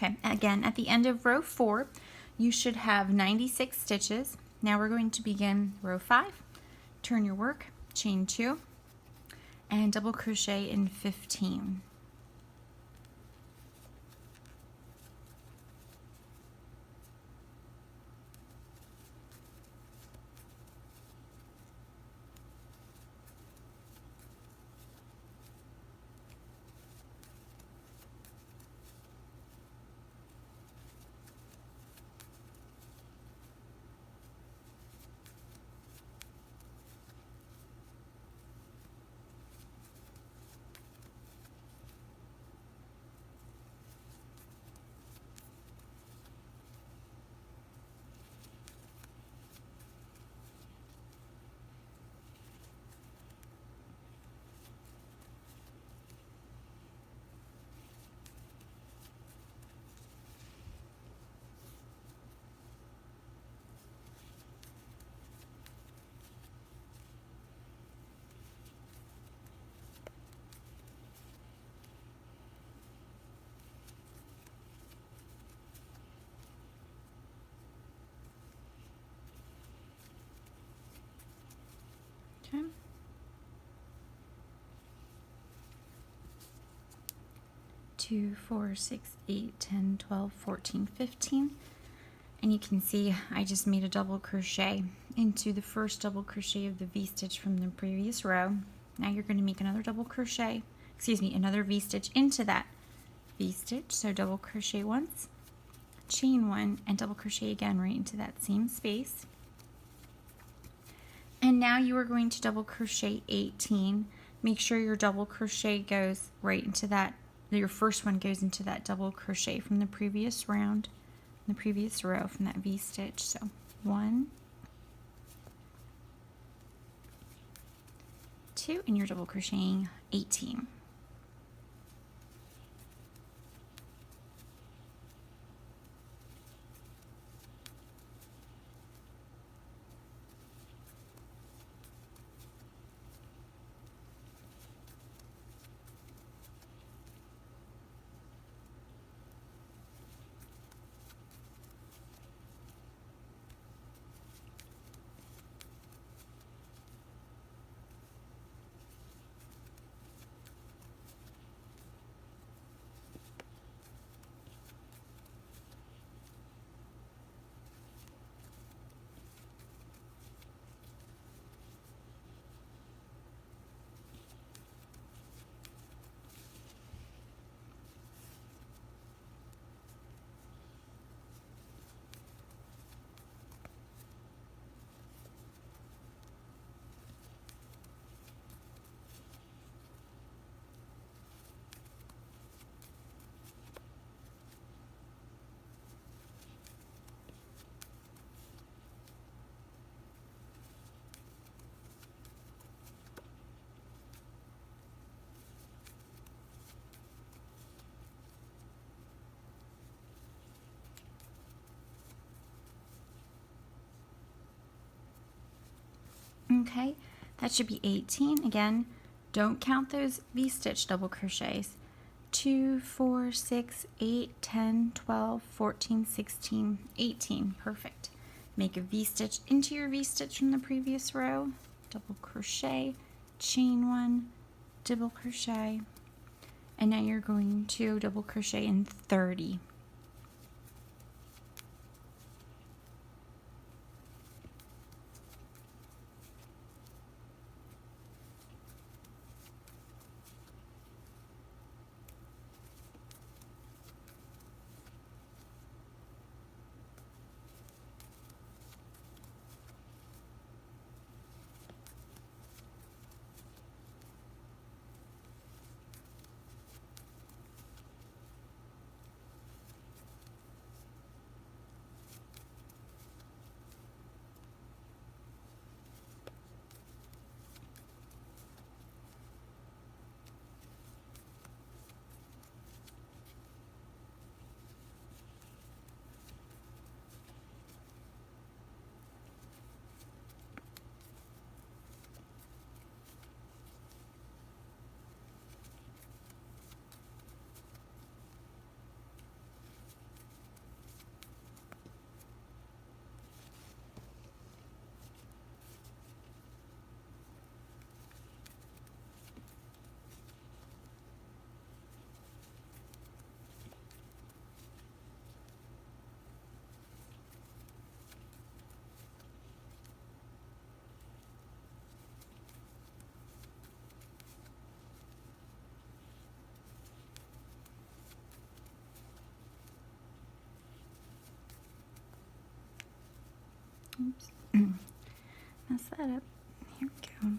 Okay, again, at the end of row 4, you should have 96 stitches. Now we're going to begin row 5. Turn your work, chain 2, and double crochet in 15. Okay. 2, 4, 6, 8, 10, 12, 14, 15. And you can see I just made a double crochet into the first double crochet of the V-stitch from the previous row. Now you're going to make another double crochet, another V-stitch into that V-stitch. So double crochet once, chain 1, and double crochet again right into that same space. And now you are going to double crochet 18. Make sure your double crochet goes right into that, your first one goes into that double crochet from the previous round, the previous row from that V-stitch. So 1, 2, and you're double crocheting 18. Okay, that should be 18. Again, don't count those V-stitch double crochets. 2, 4, 6, 8, 10, 12, 14, 16, 18. Perfect. Make a V-stitch into your V-stitch from the previous row. Double crochet, chain 1, double crochet, and now you're going to double crochet in 30. Oops. Mess that up. Here we go.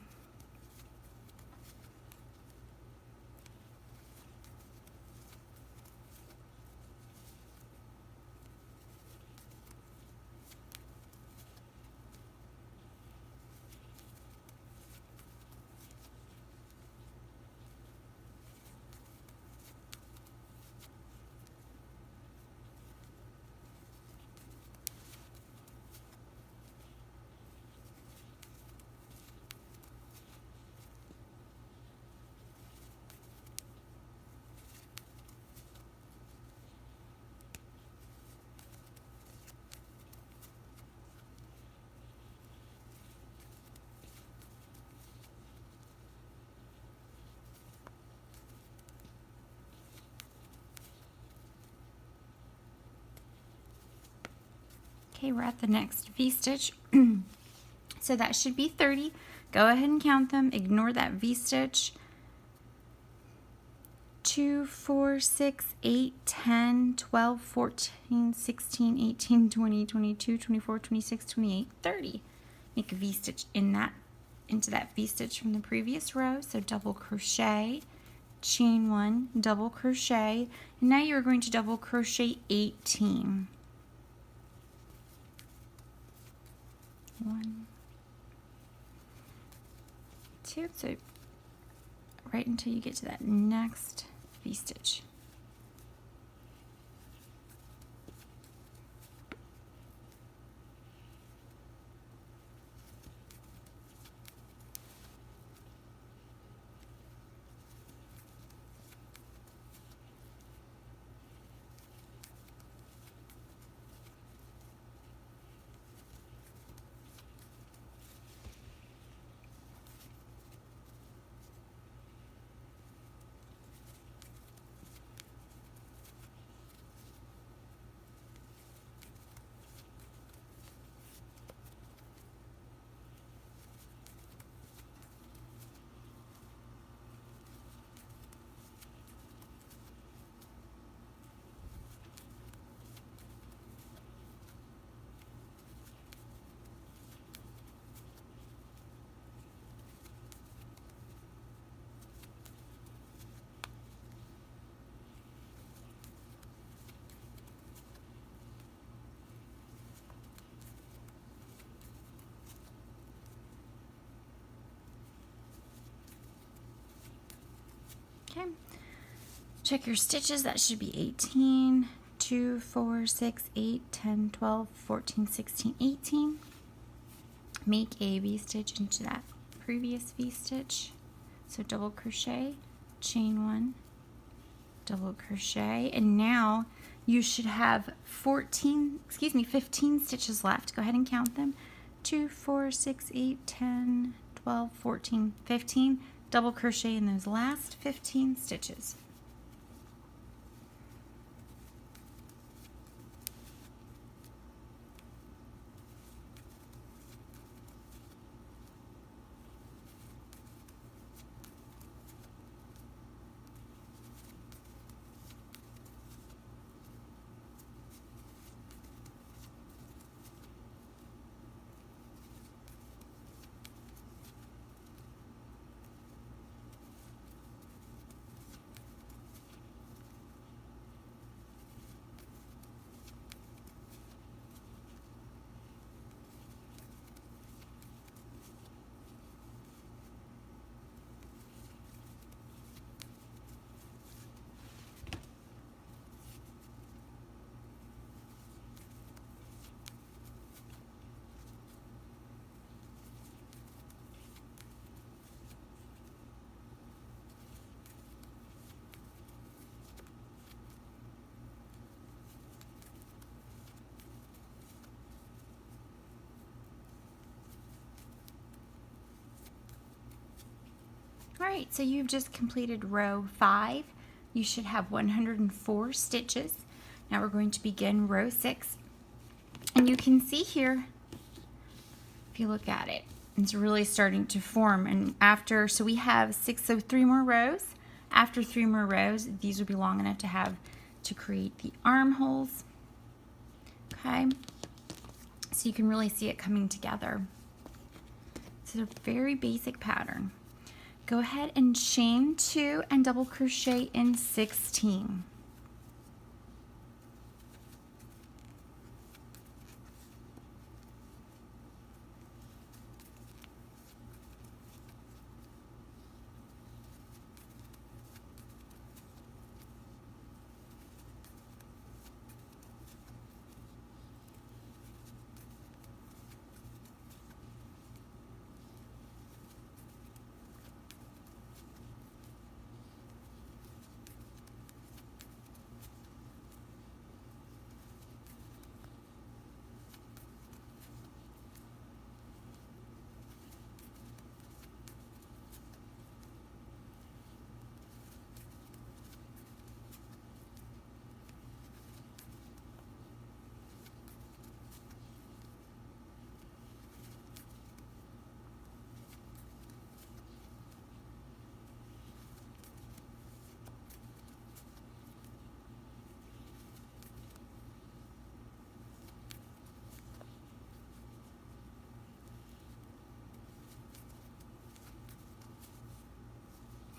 Okay, we're at the next V-stitch. So that should be 30. Go ahead and count them. Ignore that V-stitch. 2, 4, 6, 8, 10, 12, 14, 16, 18, 20, 22, 24, 26, 28, 30. Make a V-stitch into that V-stitch from the previous row. So double crochet, chain 1, double crochet, and now you're going to double crochet 18. 1, 2, so right until you get to that next V-stitch. Okay, check your stitches. That should be 18, 2, 4, 6, 8, 10, 12, 14, 16, 18. Make a V-stitch into that previous V-stitch. So double crochet, chain 1, double crochet, and now you should have 15 stitches left. Go ahead and count them. 2, 4, 6, 8, 10, 12, 14, 15. Double crochet in those last 15 stitches. Alright, so you've just completed row 5. You should have 104 stitches. Now we're going to begin row 6. And you can see here, if you look at it, it's really starting to form. And after, so we have 3 more rows. After 3 more rows, these will be long enough to create the armholes. Okay, so you can really see it coming together. This is a very basic pattern. Go ahead and chain 2 and double crochet in 16.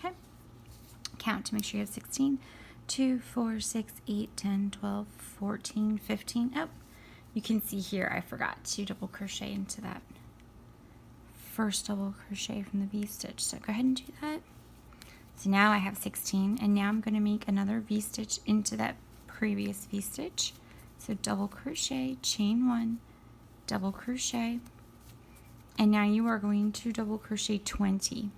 Okay. Count to make sure you have 16. 2, 4, 6, 8, 10, 12, 14, 15. Oh, you can see here I forgot to double crochet into that first double crochet from the V-stitch. So go ahead and do that. So now I have 16, and now I'm going to make another V-stitch into that previous V-stitch. So double crochet, chain 1, double crochet, and now you are going to double crochet 20.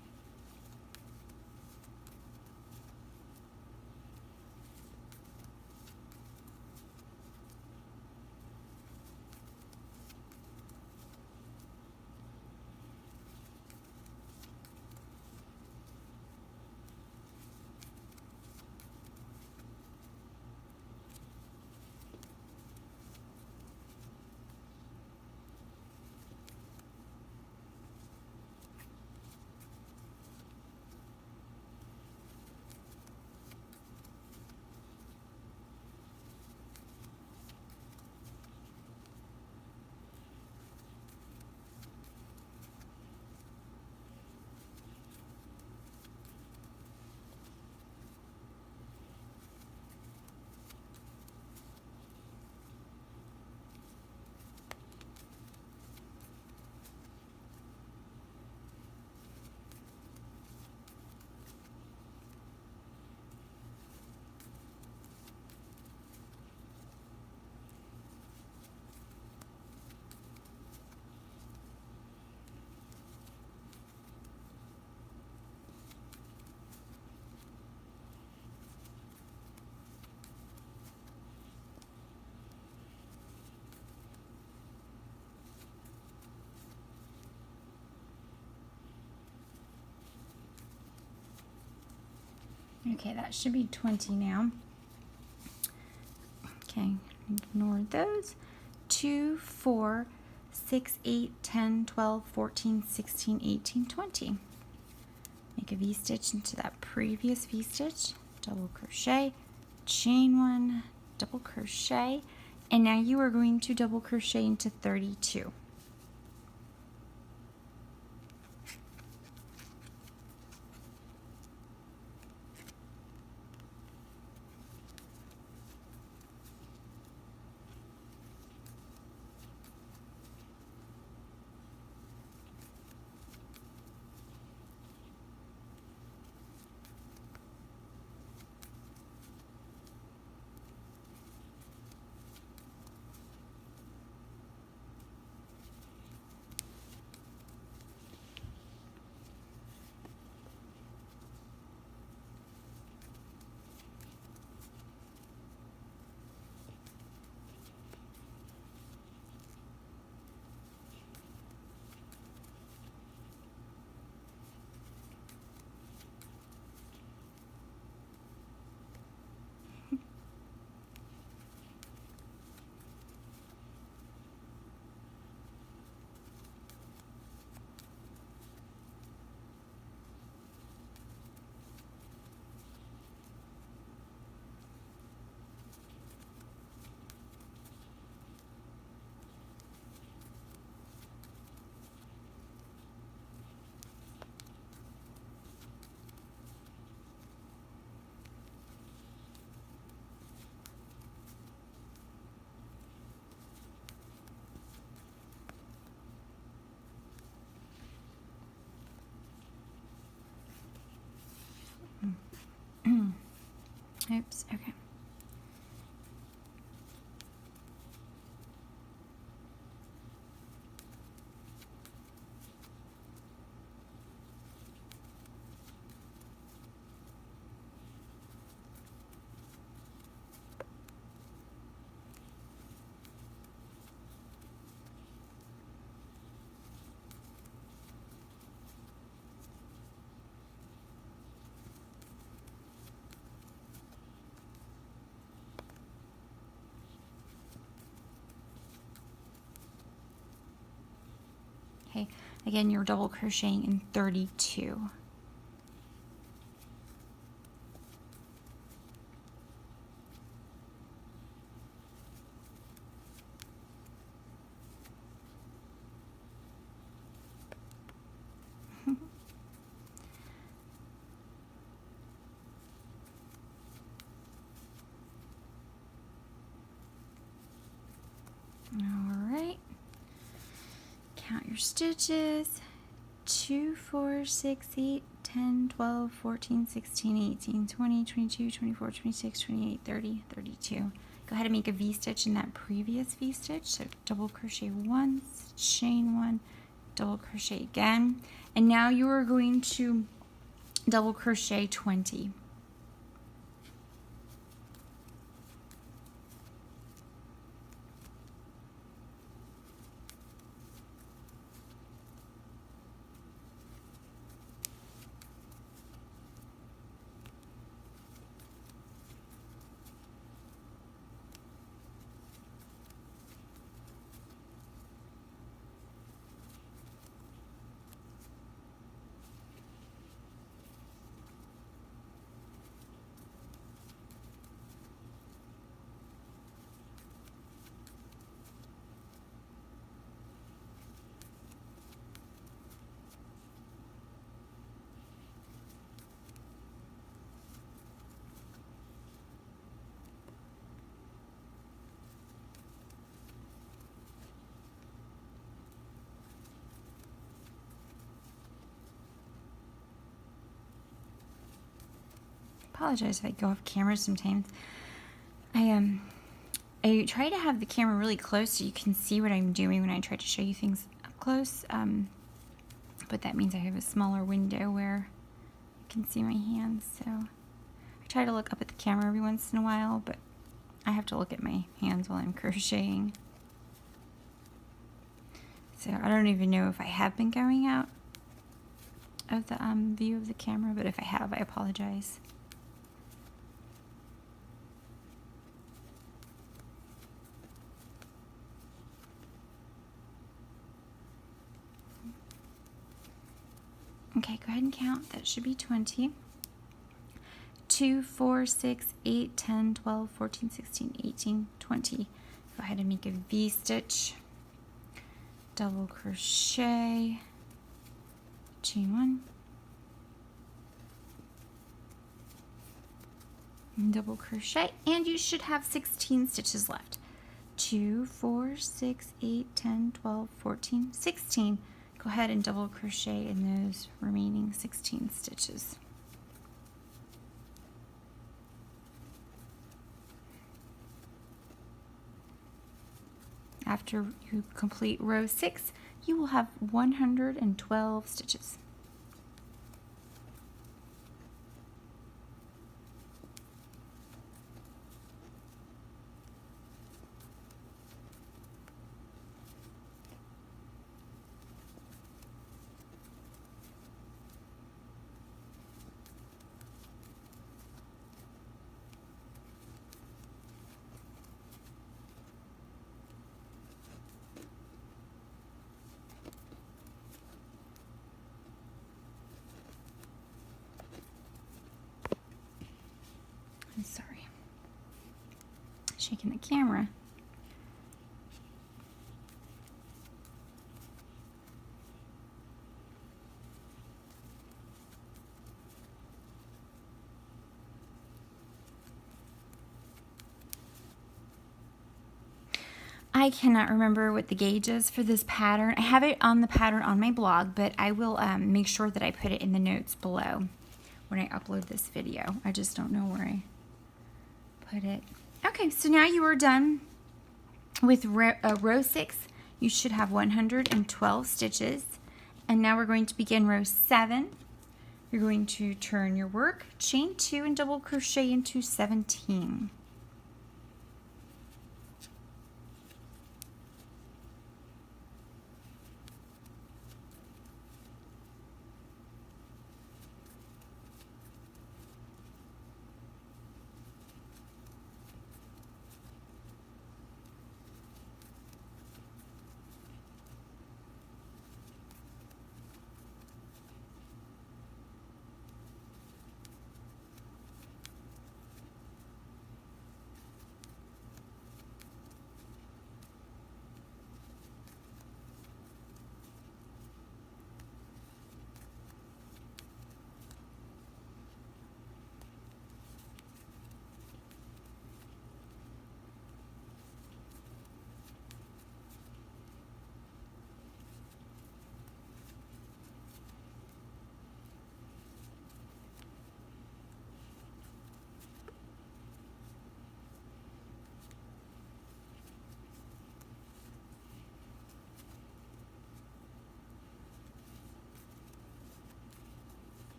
Okay, that should be 20 now. Okay, ignore those. 2, 4, 6, 8, 10, 12, 14, 16, 18, 20. Make a V-stitch into that previous V-stitch, double crochet, chain 1, double crochet, and now you are going to double crochet into 32. Oops, okay. Okay, again, you're double crocheting in 32. All right. Count your stitches. 2, 4, 6, 8, 10, 12, 14, 16, 18, 20, 22, 24, 26, 28, 30, 32. Go ahead and make a V-stitch in that previous V-stitch. So double crochet once, chain 1, double crochet again. And now you are going to double crochet 20. Apologize if I go off camera sometimes. I try to have the camera really close so you can see what I'm doing when I try to show you things up close. But that means I have a smaller window where you can see my hands. So I try to look up at the camera every once in a while, but I have to look at my hands while I'm crocheting. So I don't even know if I have been going out of the view of the camera, but if I have, I apologize. Okay, go ahead and count. That should be 20. 2, 4, 6, 8, 10, 12, 14, 16, 18, 20. Go ahead and make a V-stitch. Double crochet. Chain 1. Double crochet. And you should have 16 stitches left. 2, 4, 6, 8, 10, 12, 14, 16. Go ahead and double crochet in those remaining 16 stitches. After you complete row 6, you will have 112 stitches. I'm sorry. Shaking the camera. I cannot remember what the gauge is for this pattern. I have it on the pattern on my blog, but I will make sure that I put it in the notes below when I upload this video. I just don't know where I put it. Okay, so now you are done with row 6. You should have 112 stitches. And now we're going to begin row 7. You're going to turn your work, chain 2 and double crochet into 17.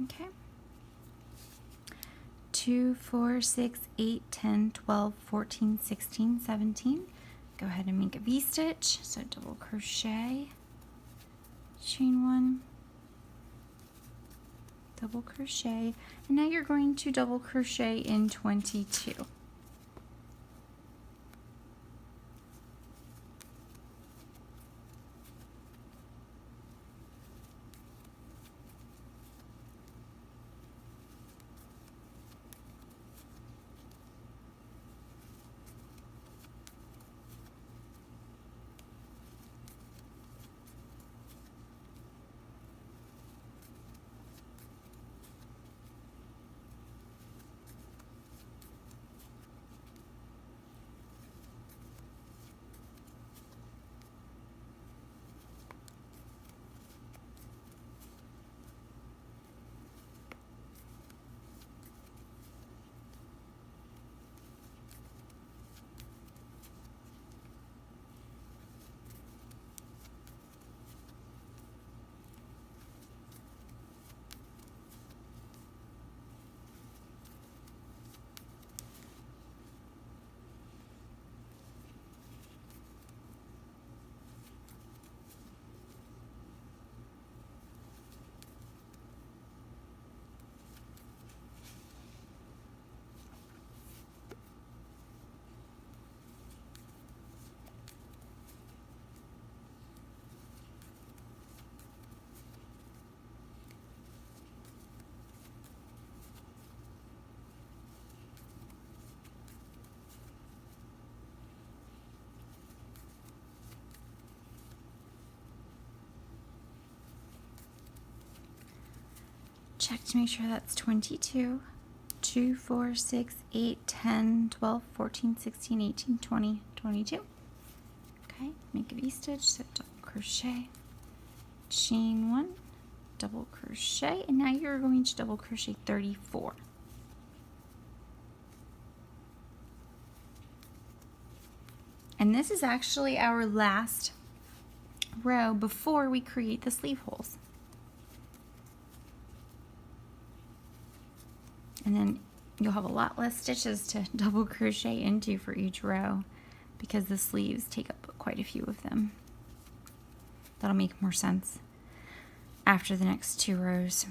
Okay. 2, 4, 6, 8, 10, 12, 14, 16, 17. Go ahead and make a V-stitch. So double crochet, chain 1, double crochet, and now you're going to double crochet in 22. Check to make sure that's 22. 2, 4, 6, 8, 10, 12, 14, 16, 18, 20, 22. Okay, make a V-stitch, so double crochet, chain 1, double crochet, and now you're going to double crochet 34. And this is actually our last row before we create the sleeve holes. And then you'll have a lot less stitches to double crochet into for each row because the sleeves take up quite a few of them. That'll make more sense after the next 2 rows.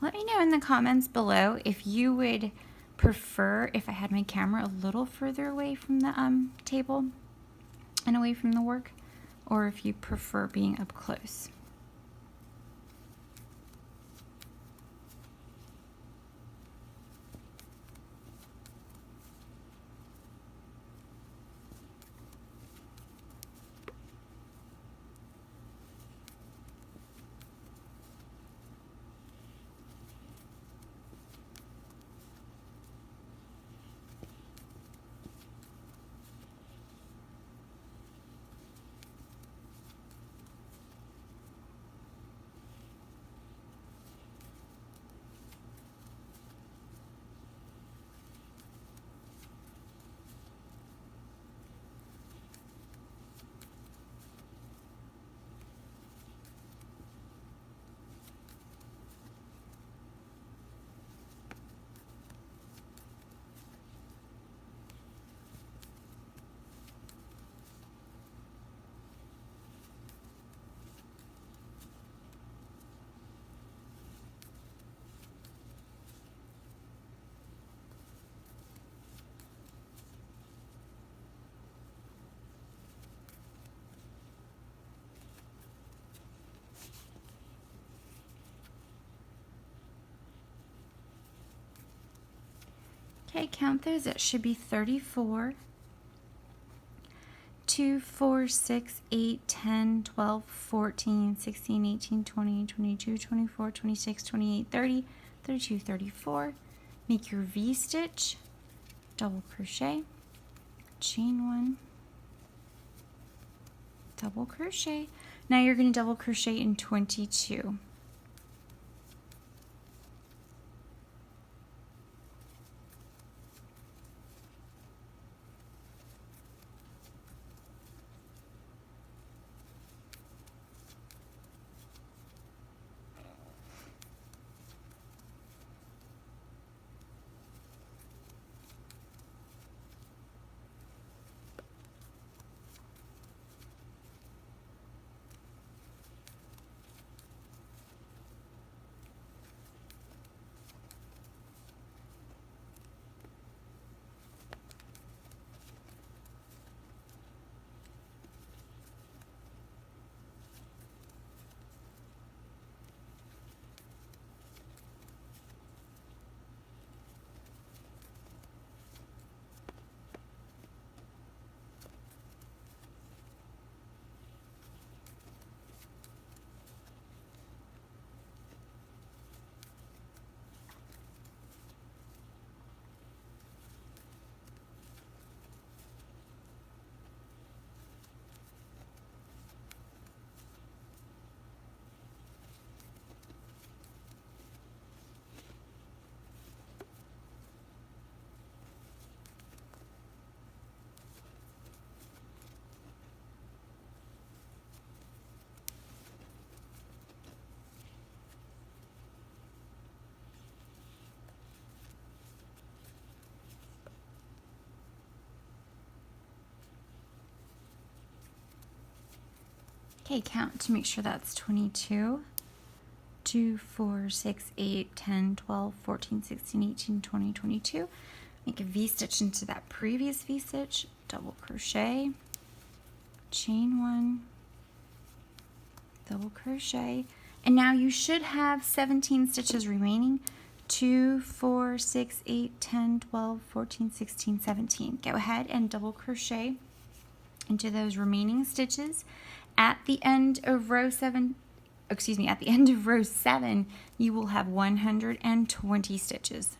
Let me know in the comments below if you would prefer if I had my camera a little further away from the table and away from the work, or if you prefer being up close. Okay, count those. It should be 34. 2, 4, 6, 8, 10, 12, 14, 16, 18, 20, 22, 24, 26, 28, 30, 32, 34. Make your V-stitch, double crochet, chain 1, double crochet. Now you're going to double crochet in 22. Okay, count to make sure that's 22. 2, 4, 6, 8, 10, 12, 14, 16, 18, 20, 22. Make a V-stitch into that previous V-stitch, double crochet, chain 1, double crochet, and now you should have 17 stitches remaining. 2, 4, 6, 8, 10, 12, 14, 16, 17. Go ahead and double crochet into those remaining stitches. At the end of row 7, at the end of row 7, you will have 120 stitches.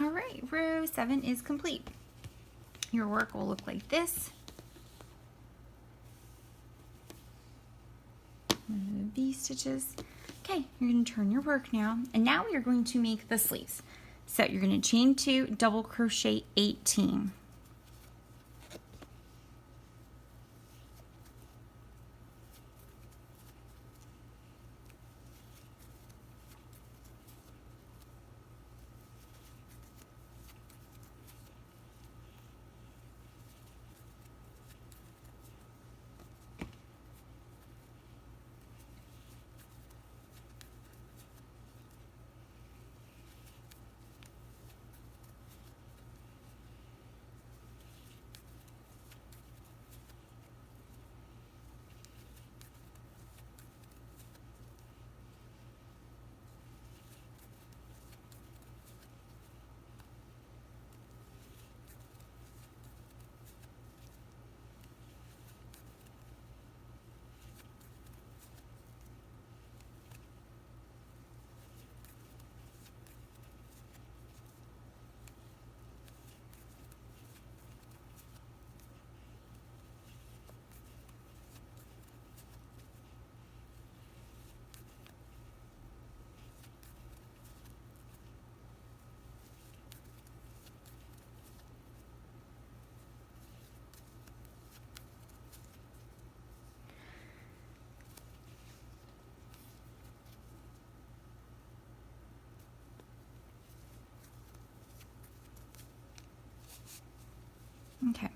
All right, row 7 is complete. Your work will look like this. V-stitches. Okay, you're going to turn your work now, and now you're going to make the sleeves. So you're going to chain 2, double crochet 18. Okay.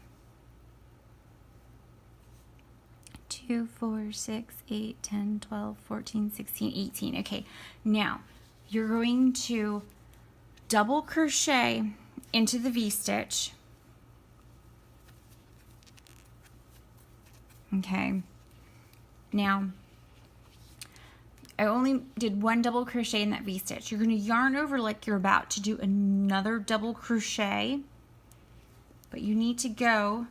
2, 4, 6, 8, 10, 12, 14, 16, 18. Okay, now you're going to double crochet into the V-stitch. Okay, now I only did 1 double crochet in that V-stitch. You're going to yarn over like you're about to do another double crochet, but you need to go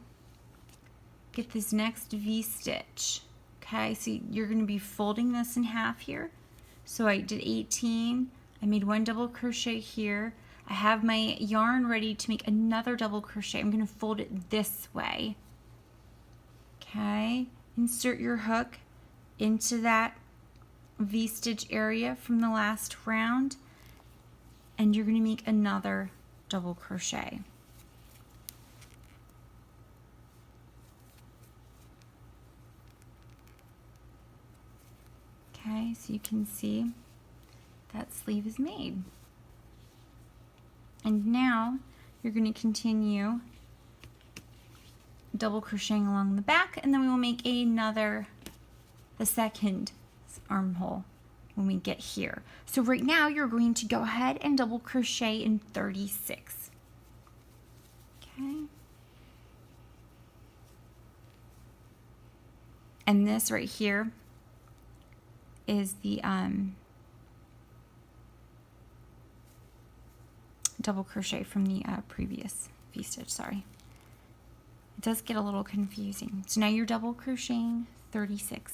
get this next V-stitch. Okay, so you're going to be folding this in half here. So I did 18, I made 1 double crochet here. I have my yarn ready to make another double crochet. I'm going to fold it this way. Okay, insert your hook into that V-stitch area from the last round, and you're going to make another double crochet. Okay, so you can see that sleeve is made. And now you're going to continue double crocheting along the back, and then we will make the second armhole when we get here. So right now you're going to go ahead and double crochet in 36. Okay. And this right here is the double crochet from the previous V-stitch, sorry. It does get a little confusing. So now you're double crocheting 36.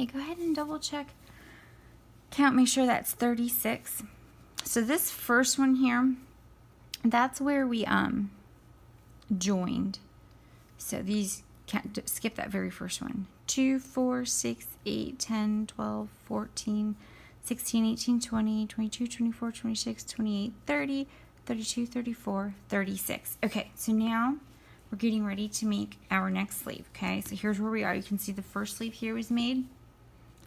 Okay, go ahead and double check. Count, make sure that's 36. So this first one here, that's where we joined. So these, can't skip that very first one. 2, 4, 6, 8, 10, 12, 14, 16, 18, 20, 22, 24, 26, 28, 30, 32, 34, 36. Okay, so now we're getting ready to make our next sleeve. Okay, so here's where we are. You can see the first sleeve here was made.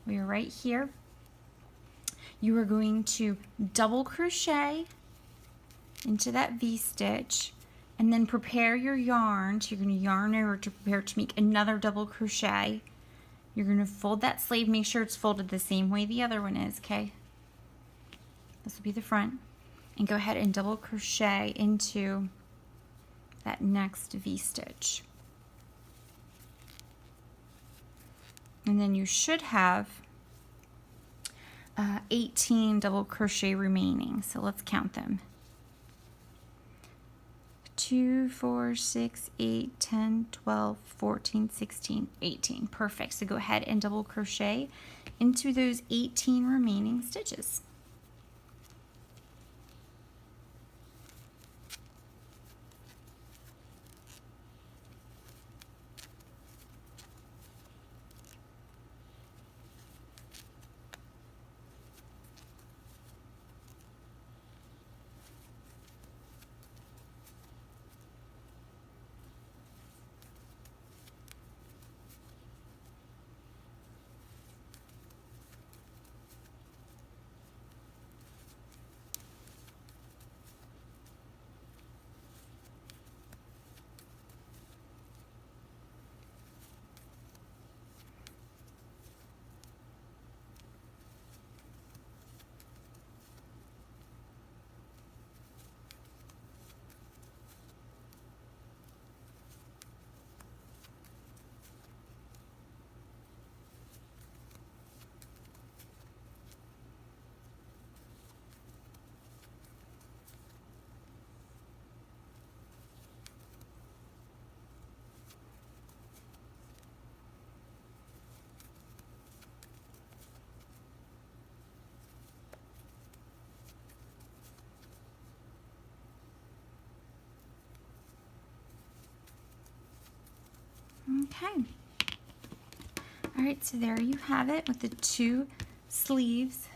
We are right here. You are going to double crochet into that V-stitch and then prepare your yarn. So you're going to yarn over to prepare to make another double crochet. You're going to fold that sleeve. Make sure it's folded the same way the other one is, okay? This will be the front. And go ahead and double crochet into that next V-stitch. And then you should have 18 double crochet remaining. So let's count them. 2, 4, 6, 8, 10, 12, 14, 16, 18. Perfect. So go ahead and double crochet into those 18 remaining stitches. Okay. All right, so there you have it with the 2 sleeves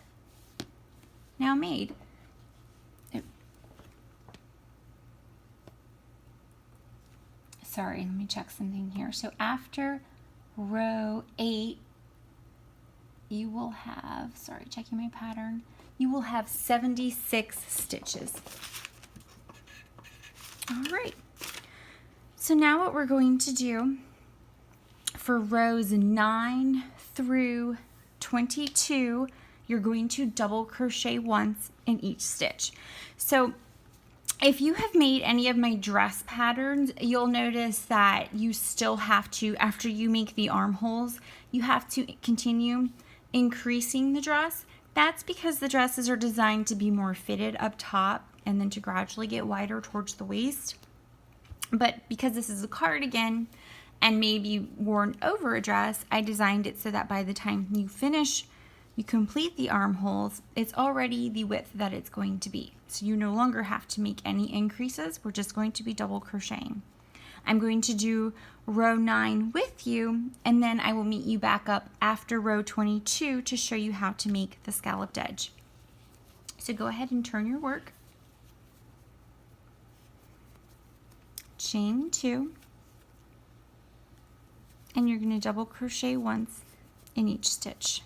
now made. Sorry, let me check something here. So after row 8, you will have, sorry, checking my pattern, you will have 76 stitches. All right. So now what we're going to do for rows 9 through 22, you're going to double crochet once in each stitch. So if you have made any of my dress patterns, you'll notice that you still have to, after you make the armholes, you have to continue increasing the dress. That's because the dresses are designed to be more fitted up top and then to gradually get wider towards the waist. But because this is a cardigan and maybe worn over a dress, I designed it so that by the time you finish, you complete the armholes, it's already the width that it's going to be. So you no longer have to make any increases. We're just going to be double crocheting. I'm going to do row 9 with you, and then I will meet you back up after row 22 to show you how to make the scalloped edge. So go ahead and turn your work. Chain 2, and you're going to double crochet once in each stitch.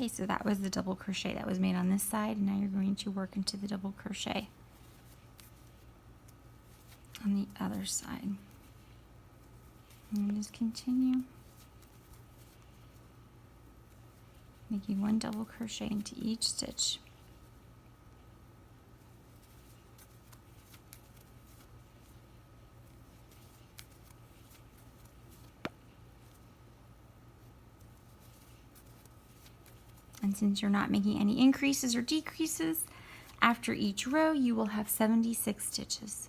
Okay, so that was the double crochet that was made on this side, and now you're going to work into the double crochet on the other side. And just continue making one double crochet into each stitch. And since you're not making any increases or decreases, after each row you will have 76 stitches.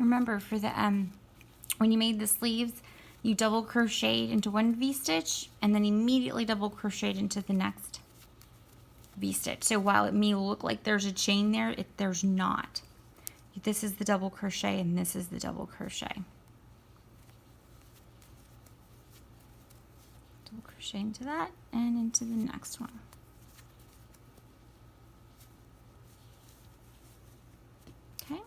Remember, for the when you made the sleeves, you double crocheted into one V-stitch and then immediately double crocheted into the next V-stitch. So while it may look like there's a chain there, there's not. This is the double crochet and this is the double crochet. Double crochet into that and into the next one. Okay.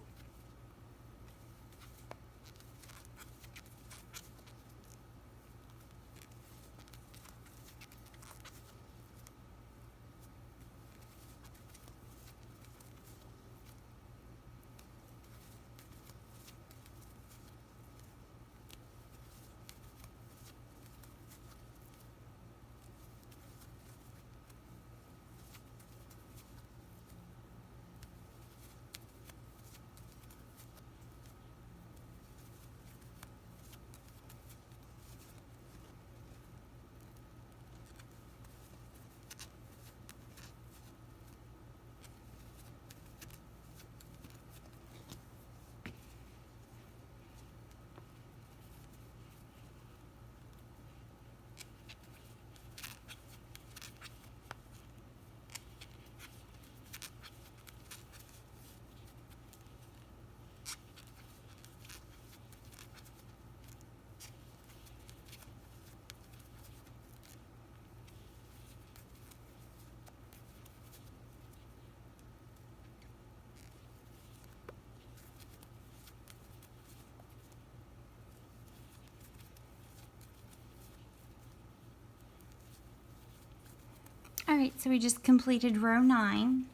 Alright, so we just completed row 9.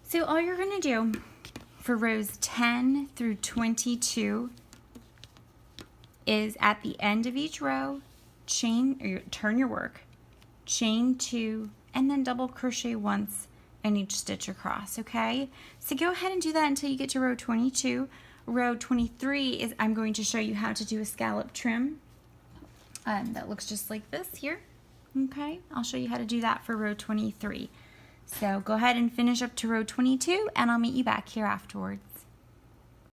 So all you're going to do for rows 10 through 22 is at the end of each row, chain, or turn your work, chain 2, and then double crochet once in each stitch across, okay? So go ahead and do that until you get to row 22. Row 23 is I'm going to show you how to do a scallop trim. That looks just like this here, okay? I'll show you how to do that for row 23. So go ahead and finish up to row 22 and I'll meet you back here afterwards.